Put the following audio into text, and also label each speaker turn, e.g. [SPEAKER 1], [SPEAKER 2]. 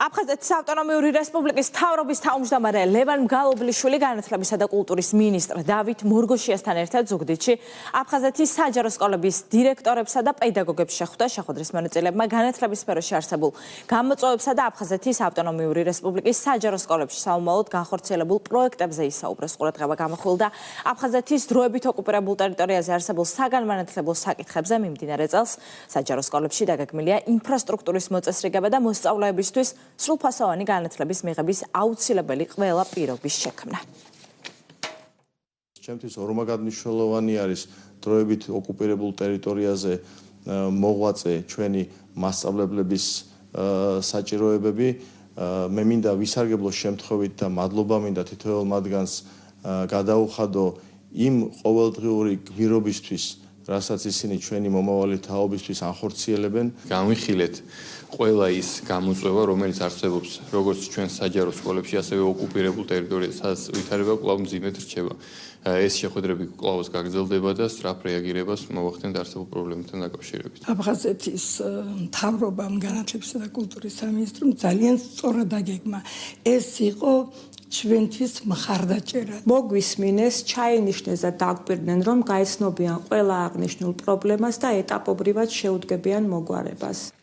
[SPEAKER 1] აფხაზეთის ავტონომიური რესპუბლიკის მთავრობის თავმჯდომარე ლევან მგალობლიშვილი განათლებისა და კულტურის მინისტრ დავით მორგოშიასთან ერთად ზუგდიდში აფხაზეთის საჯარო სკოლების დირექტორებსა და პედაგოგებს შეხვდა. შეხვედრის მონაწილეებმა განათლების სფეროში არსებულ გამოწვევებსა და აფხაზეთის ავტონომიური რესპუბლიკის საჯარო სკოლებში საომალოდ განხორციელებულ პროექტებზე ისაუბრეს. ყურადღება გამახვილდა აფხაზეთის დროებით ოკუპირებულ ტერიტორიაზე არსებულ საგანმანათლებლო საკითხებზე. მიმდინარე წელს საჯარო სკოლებში დაგეგმილია ინფრასტრუქტურის მოწესრიგება და მოსწავლეებისთვის სრულფასოვანი განათლების მიღების აუცილებელი ყველა პირობის შექმნა.
[SPEAKER 2] ჩემთვის ორმაგად მნიშვნელოვანი არის დროებით ოკუპირებულ ტერიტორიაზე მოღვაწე ჩვენი მასწავლებლების საჭიროებები. მე მინდა ვისარგებლო შემთხვევით და მადლობა მინდა თითოეულ მათგანს გადაუხადო იმ ყოველდღიური გმირობისთვის, რასაც ისინი ჩვენი მომავალი თაობისთვის ანხორციელებენ.
[SPEAKER 3] Გამიხილეთ ყველა ის გამოწვევა, რომელიც არსებობს როგორც ჩვენ საჯარო სკოლებში, ასევე ოკუპირებულ ტერიტორიაზე, სადაც ვითარება კვლავ მძიმედ რჩება. ეს შეხვედრები კვლავ გაგრძელდება და სწრაფ რეაგირებას მოვახდენთ არსებულ პრობლემებთან დაკავშირებით.
[SPEAKER 4] აფხაზეთის მთავრობამ, განათლებისა და კულტურის სამინისტრომ ძალიან სწორად აგეგმა. ეს იყო ჩვენთვის მხარდაჭერა.
[SPEAKER 5] მოგვისმინეს, ჩაინიშნეს და დაგვირდნენ, რომ გაიცნობიან ყველა აღნიშნულ პრობლემას და ეტაპობრივად შეუდგებიან მოგვარებას.